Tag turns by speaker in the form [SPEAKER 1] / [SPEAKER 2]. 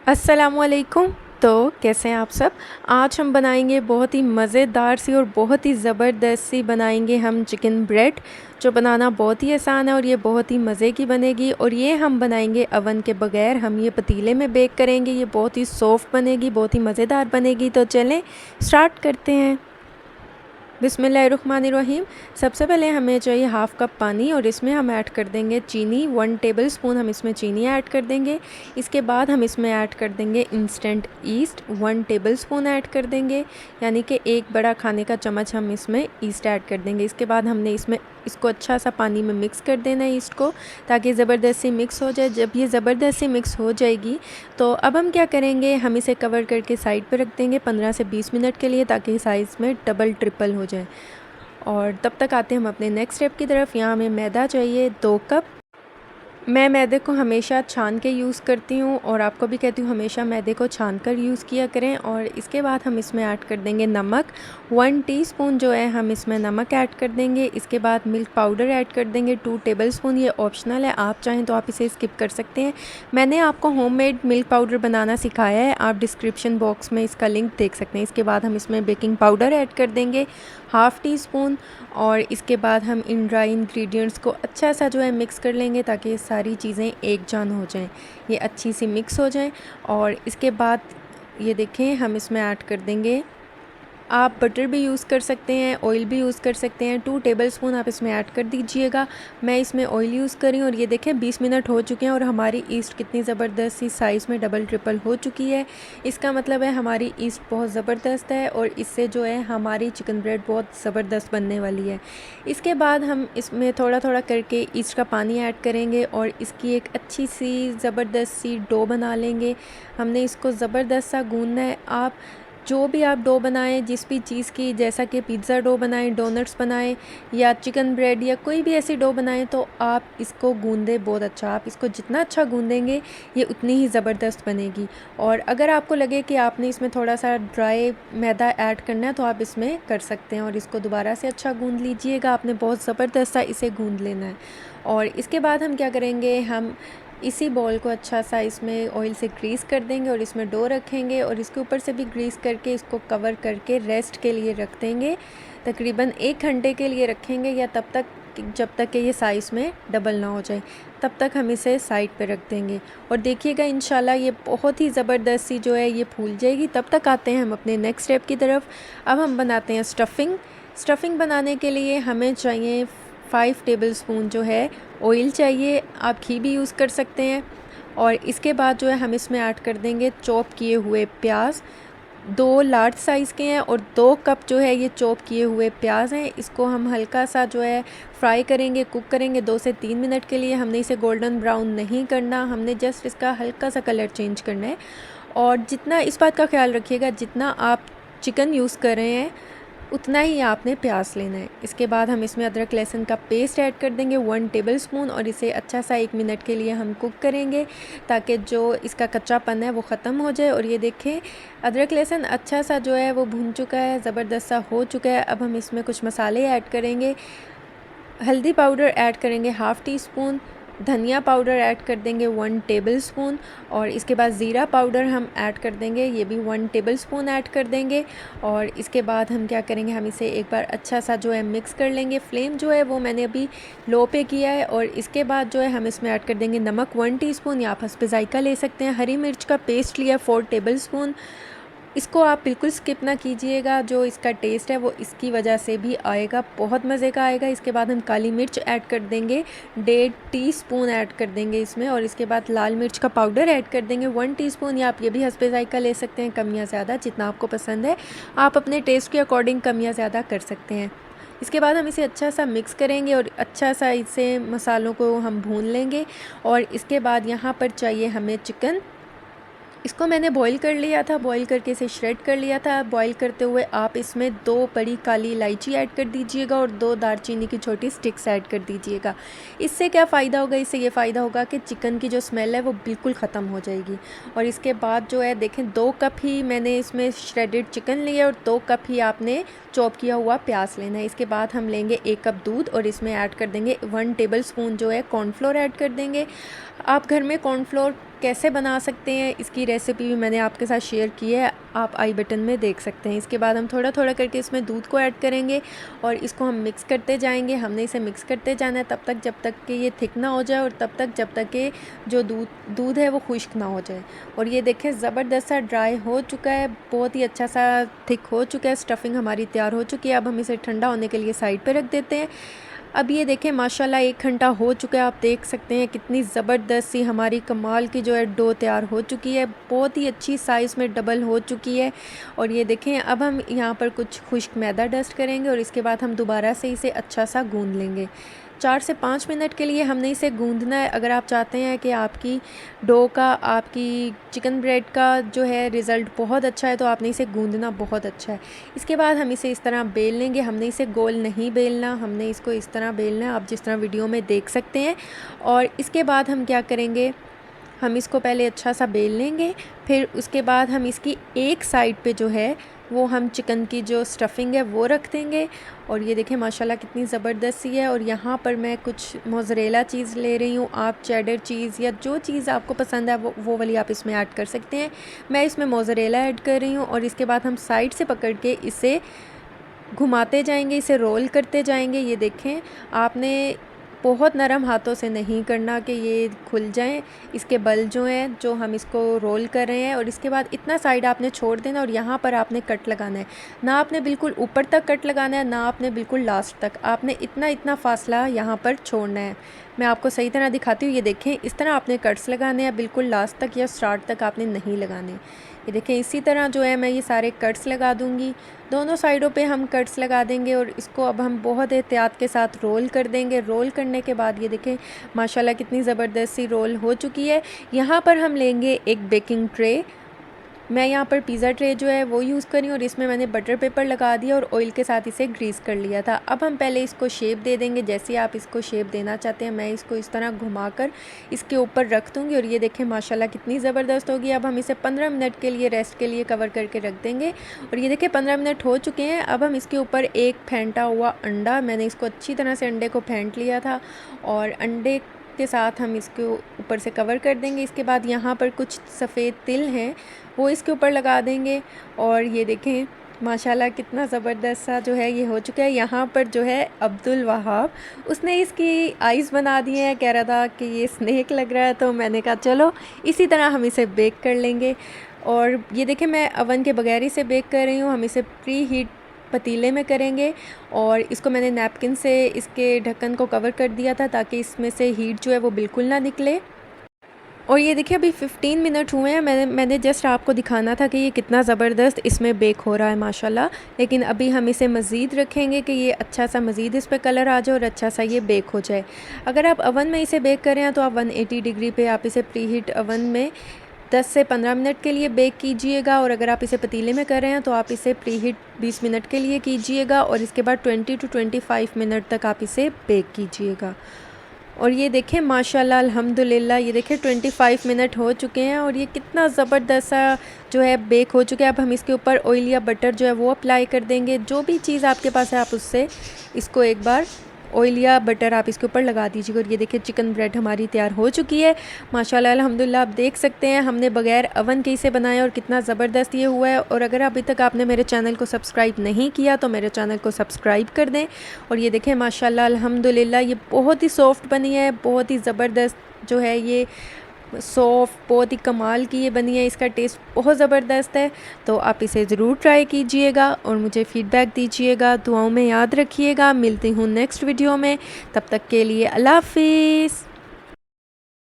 [SPEAKER 1] अस्सलामुअलैकुम। तो कैसे हैं आप सब। आज हम बनाएंगे बहुत ही मज़ेदार सी और बहुत ही ज़बरदस्त सी बनाएंगे हम चिकन ब्रेड, जो बनाना बहुत ही आसान है और ये बहुत ही मज़े की बनेगी। और ये हम बनाएंगे अवन के बग़ैर, हम ये पतीले में बेक करेंगे। ये बहुत ही सॉफ्ट बनेगी, बहुत ही मज़ेदार बनेगी। तो चलें स्टार्ट करते हैं। बिस्मिल्लाहिर्रहमानिर्रहीम। सबसे पहले हमें चाहिए हाफ़ कप पानी और इसमें हम ऐड कर देंगे चीनी। 1 टेबलस्पून हम इसमें चीनी ऐड कर देंगे। इसके बाद हम इसमें ऐड कर देंगे इंस्टेंट ईस्ट 1 टेबलस्पून ऐड कर देंगे, यानी कि 1 बड़ा खाने का चम्मच हम इसमें ईस्ट ऐड कर देंगे। इसके बाद हमने इसको अच्छा सा पानी में मिक्स कर देना है ईस्ट को, ताकि ज़बरदस्त सी मिक्स हो जाए। जब ये ज़बरदस्त सी मिक्स हो जाएगी तो अब हम क्या करेंगे, हम इसे कवर करके साइड पे रख देंगे 15 से 20 मिनट के लिए, ताकि साइज़ में डबल ट्रिपल हो जाए। और तब तक आते हैं हम अपने नेक्स्ट स्टेप की तरफ। यहाँ हमें मैदा चाहिए 2 कप। मैं मैदे को हमेशा छान के यूज़ करती हूँ और आपको भी कहती हूँ हमेशा मैदे को छान कर यूज़ किया करें। और इसके बाद हम इसमें ऐड कर देंगे नमक। 1 टीस्पून जो है हम इसमें नमक ऐड कर देंगे। इसके बाद मिल्क पाउडर ऐड कर देंगे 2 टेबलस्पून। ये ऑप्शनल है, आप चाहें तो आप इसे स्किप कर सकते हैं। मैंने आपको होममेड मिल्क पाउडर बनाना सिखाया है, आप डिस्क्रिप्शन बॉक्स में इसका लिंक देख सकते हैं। इसके बाद हम इसमें बेकिंग पाउडर ऐड कर देंगे 1/2 टीस्पून। और इसके बाद हम इन ड्राई इंग्रेडिएंट्स को अच्छा सा जो है मिक्स कर लेंगे, ताकि ये सारी चीज़ें एक जान हो जाएं, ये अच्छी सी मिक्स हो जाएं। और इसके बाद ये देखें हम इसमें ऐड कर देंगे, आप बटर भी यूज़ कर सकते हैं, ऑयल भी यूज़ कर सकते हैं। 2 टेबलस्पून आप इसमें ऐड कर दीजिएगा। मैं इसमें ऑयल यूज़ करी और ये देखें 20 मिनट हो चुके हैं और हमारी ईस्ट कितनी ज़बरदस्त सी साइज़ में डबल ट्रिपल हो चुकी है। इसका मतलब है हमारी ईस्ट बहुत ज़बरदस्त है और इससे जो है हमारी चिकन ब्रेड बहुत ज़बरदस्त बनने वाली है। इसके बाद हम इसमें थोड़ा थोड़ा करके ईस्ट का पानी ऐड करेंगे और इसकी एक अच्छी सी ज़बरदस्त सी डो बना लेंगे। हमने इसको ज़बरदस्त सा गूंदना है। आप जो भी आप डो बनाएं, जिस भी चीज़ की, जैसा कि पिज़्ज़ा डो बनाएं, डोनट्स बनाएं या चिकन ब्रेड या कोई भी ऐसी डो बनाएं, तो आप इसको गूंदें बहुत अच्छा। आप इसको जितना अच्छा गूंदेंगे ये उतनी ही ज़बरदस्त बनेगी। और अगर आपको लगे कि आपने इसमें थोड़ा सा ड्राई मैदा ऐड करना है तो आप इसमें कर सकते हैं। और इसको दोबारा से अच्छा गूंद लीजिएगा, आपने बहुत ज़बरदस्त सा इसे गूंद लेना है। और इसके बाद हम क्या करेंगे, हम इसी बॉल को अच्छा सा इसमें ऑयल से ग्रीस कर देंगे और इसमें डो रखेंगे और इसके ऊपर से भी ग्रीस करके इसको कवर करके रेस्ट के लिए रख देंगे। तकरीबन 1 घंटे के लिए रखेंगे, या तब तक जब तक कि ये साइज़ में डबल ना हो जाए, तब तक हम इसे साइड पे रख देंगे। और देखिएगा इंशाल्लाह ये बहुत ही ज़बरदस्त सी जो है ये फूल जाएगी। तब तक आते हैं हम अपने नेक्स्ट स्टेप की तरफ। अब हम बनाते हैं स्टफ़िंग बनाने के लिए हमें चाहिए 5 टेबलस्पून जो है ऑयल चाहिए, आप घी भी यूज़ कर सकते हैं। और इसके बाद जो है हम इसमें ऐड कर देंगे चॉप किए हुए प्याज। 2 लार्ज साइज़ के हैं और 2 कप जो है ये चॉप किए हुए प्याज हैं। इसको हम हल्का सा जो है फ्राई करेंगे, कुक करेंगे 2 से 3 मिनट के लिए। हमने इसे गोल्डन ब्राउन नहीं करना, हमने जस्ट इसका हल्का सा कलर चेंज करना है। और जितना, इस बात का ख्याल रखिएगा, जितना आप चिकन यूज़ कर रहे हैं उतना ही आपने प्याज लेना है। इसके बाद हम इसमें अदरक लहसुन का पेस्ट ऐड कर देंगे 1 टेबलस्पून और इसे अच्छा सा 1 मिनट के लिए हम कुक करेंगे, ताकि जो इसका कच्चापन है वो ख़त्म हो जाए। और ये देखें अदरक लहसुन अच्छा सा जो है वो भून चुका है, ज़बरदस्त सा हो चुका है। अब हम इसमें कुछ मसाले ऐड करेंगे। हल्दी पाउडर ऐड करेंगे 1/2 टीस्पून, धनिया पाउडर ऐड कर देंगे 1 टेबलस्पून। और इसके बाद ज़ीरा पाउडर हम ऐड कर देंगे, ये भी 1 टेबलस्पून ऐड कर देंगे। और इसके बाद हम क्या करेंगे, हम इसे एक बार अच्छा सा जो है मिक्स कर लेंगे। फ्लेम जो है वो मैंने अभी लो पे किया है। और इसके बाद जो है हम इसमें ऐड कर देंगे नमक 1 टीस्पून, या आप हस्बे ज़ायक़ा ले सकते हैं। हरी मिर्च का पेस्ट लिया 4 टेबलस्पून, इसको आप बिल्कुल स्किप ना कीजिएगा, जो इसका टेस्ट है वो इसकी वजह से भी आएगा, बहुत मज़े का आएगा। इसके बाद हम काली मिर्च ऐड कर देंगे 1.5 टीस्पून ऐड कर देंगे इसमें। और इसके बाद लाल मिर्च का पाउडर ऐड कर देंगे 1 टीस्पून, या आप ये भी हस्बे ज़ायक़ा ले सकते हैं, कम या ज़्यादा जितना आपको पसंद है। आप अपने टेस्ट के अकॉर्डिंग कम या ज़्यादा कर सकते हैं। इसके बाद हम इसे अच्छा सा मिक्स करेंगे और अच्छा सा इसे मसालों को हम भून लेंगे। और इसके बाद यहाँ पर चाहिए हमें चिकन। इसको मैंने बॉईल कर लिया था, बॉईल करके इसे श्रेड कर लिया था। बॉईल करते हुए आप इसमें 2 बड़ी काली इलायची ऐड कर दीजिएगा और 2 दालचीनी की छोटी स्टिक्स ऐड कर दीजिएगा। इससे क्या फ़ायदा होगा, इससे ये फ़ायदा होगा कि चिकन की जो स्मेल है वो बिल्कुल ख़त्म हो जाएगी। और इसके बाद जो है देखें 2 कप ही मैंने इसमें श्रेडेड चिकन लिया और 2 कप ही आपने चॉप किया हुआ प्याज लेना है। इसके बाद हम लेंगे 1 कप दूध और इसमें ऐड कर देंगे 1 टेबलस्पून जो है कॉर्नफ्लोर ऐड कर देंगे। आप घर में कॉर्नफ्लोर कैसे बना सकते हैं इसकी रेसिपी भी मैंने आपके साथ शेयर की है, आप आई बटन में देख सकते हैं। इसके बाद हम थोड़ा थोड़ा करके इसमें दूध को ऐड करेंगे और इसको हम मिक्स करते जाएंगे। हमने इसे मिक्स करते जाना है तब तक जब तक कि ये थिक ना हो जाए और तब तक जब तक कि जो दूध है वो खुश्क ना हो जाए। और ये देखें ज़बरदस्त सा ड्राई हो चुका है, बहुत ही अच्छा सा थिक हो चुका है। स्टफिंग हमारी तैयार हो चुकी है। अब हम इसे ठंडा होने के लिए साइड पर रख देते हैं। अब ये देखें माशाल्लाह 1 घंटा हो चुका है। आप देख सकते हैं कितनी ज़बरदस्त सी हमारी कमाल की जो है डो तैयार हो चुकी है, बहुत ही अच्छी साइज़ में डबल हो चुकी है। और ये देखें अब हम यहाँ पर कुछ खुश्क मैदा डस्ट करेंगे और इसके बाद हम दोबारा से इसे अच्छा सा गूंद लेंगे। 4 से 5 मिनट के लिए हमने इसे गूंदना है। अगर आप चाहते हैं कि आपकी डो का, आपकी चिकन ब्रेड का जो है रिज़ल्ट बहुत अच्छा है तो आपने इसे गूंदना बहुत अच्छा है। इसके बाद हम इसे इस तरह बेल लेंगे। हमने इसे गोल नहीं बेलना, हमने इसको इस तरह बेलना है, आप जिस तरह वीडियो में देख सकते हैं। और इसके बाद हम क्या करेंगे, हम इसको पहले अच्छा सा बेल लेंगे, फिर उसके बाद हम इसकी एक साइड पे जो है वो हम चिकन की जो स्टफिंग है वो रख देंगे। और ये देखें माशाल्लाह कितनी ज़बरदस्त सी है। और यहाँ पर मैं कुछ मोज़रेला चीज़ ले रही हूँ, आप चेडर चीज़ या जो चीज़ आपको पसंद है वो वाली आप इसमें ऐड कर सकते हैं। मैं इसमें मोज़रेला ऐड कर रही हूँ। और इसके बाद हम साइड से पकड़ के इसे घुमाते जाएंगे, इसे रोल करते जाएंगे। ये देखें आपने बहुत नरम हाथों से नहीं करना कि ये खुल जाएं। इसके बल जो हैं जो हम इसको रोल कर रहे हैं। और इसके बाद इतना साइड आपने छोड़ देना और यहाँ पर आपने कट लगाना है। ना आपने बिल्कुल ऊपर तक कट लगाना है, ना आपने बिल्कुल लास्ट तक, आपने इतना फासला यहाँ पर छोड़ना है। मैं आपको सही तरह दिखाती हूँ। ये देखें इस तरह आपने कट्स लगाने हैं, बिल्कुल लास्ट तक या स्टार्ट तक आपने नहीं लगाने। ये देखें इसी तरह जो है मैं ये सारे कट्स लगा दूँगी, दोनों साइडों पे हम कट्स लगा देंगे। और इसको अब हम बहुत एहतियात के साथ रोल कर देंगे। रोल करने के बाद ये देखें माशाल्लाह कितनी ज़बरदस्त सी रोल हो चुकी है। यहाँ पर हम लेंगे एक बेकिंग ट्रे। मैं यहाँ पर पिज़्ज़ा ट्रे जो है वो यूज़ करी और इसमें मैंने बटर पेपर लगा दिया और ऑयल के साथ इसे ग्रीस कर लिया था। अब हम पहले इसको शेप दे देंगे, जैसे आप इसको शेप देना चाहते हैं। मैं इसको इस तरह घुमाकर इसके ऊपर रख दूँगी और ये देखें माशाल्लाह कितनी ज़बरदस्त होगी। अब हम इसे 15 मिनट के लिए रेस्ट के लिए कवर करके रख देंगे। और ये देखें 15 मिनट हो चुके हैं। अब हम इसके ऊपर एक फेंटा हुआ अंडा, मैंने इसको अच्छी तरह से अंडे को फेंट लिया था और अंडे के साथ हम इसके ऊपर से कवर कर देंगे। इसके बाद यहाँ पर कुछ सफ़ेद तिल हैं वो इसके ऊपर लगा देंगे। और ये देखें माशाल्लाह कितना ज़बरदस्त सा जो है ये हो चुका है। यहाँ पर जो है अब्दुल वहाब उसने इसकी आइज़ बना दी हैं, कह रहा था कि ये स्नेक लग रहा है, तो मैंने कहा चलो इसी तरह हम इसे बेक कर लेंगे। और ये देखें मैं अवन के बगैर इसे बेक कर रही हूँ। हम इसे प्री हीट पतीले में करेंगे और इसको मैंने नैपकिन से इसके ढक्कन को कवर कर दिया था ताकि इसमें से हीट जो है वो बिल्कुल ना निकले। और ये देखिए अभी 15 मिनट हुए हैं। मैंने जस्ट आपको दिखाना था कि ये कितना ज़बरदस्त इसमें बेक हो रहा है माशाल्लाह। लेकिन अभी हम इसे मज़ीद रखेंगे कि ये अच्छा सा मज़ीद इस पर कलर आ जाए और अच्छा सा ये बेक हो जाए। अगर आप अवन में इसे बेक करें तो आप 180 डिग्री पे आप इसे प्री हीट अवन में 10 से 15 मिनट के लिए बेक कीजिएगा। और अगर आप इसे पतीले में कर रहे हैं तो आप इसे प्री हीट 20 मिनट के लिए कीजिएगा और इसके बाद 20 to 25 मिनट तक आप इसे बेक कीजिएगा। और ये देखें माशाल्लाह अल्हम्दुलिल्लाह, ये देखें 25 मिनट हो चुके हैं और ये कितना ज़बरदस्त सा जो है बेक हो चुका है। अब हम इसके ऊपर ऑयल या बटर जो है वो अप्लाई कर देंगे। जो भी चीज़ आपके पास है आप उससे इसको एक बार ऑयल या बटर आप इसके ऊपर लगा दीजिएगा। और ये देखिए चिकन ब्रेड हमारी तैयार हो चुकी है माशाल्लाह अल्हम्दुलिल्लाह। आप देख सकते हैं हमने बगैर अवन के इसे बनाया और कितना ज़बरदस्त ये हुआ है। और अगर अभी तक आपने मेरे चैनल को सब्सक्राइब नहीं किया तो मेरे चैनल को सब्सक्राइब कर दें। और ये देखें माशाल्लाह अल्हम्दुलिल्लाह ये बहुत ही सॉफ्ट बनी है, बहुत ही ज़बरदस्त जो है ये सॉफ्ट, बहुत ही कमाल की ये बनी है। इसका टेस्ट बहुत ज़बरदस्त है, तो आप इसे ज़रूर ट्राई कीजिएगा और मुझे फ़ीडबैक दीजिएगा। दुआओं में याद रखिएगा। मिलती हूँ नेक्स्ट वीडियो में, तब तक के लिए अल्लाह हाफ़िज़।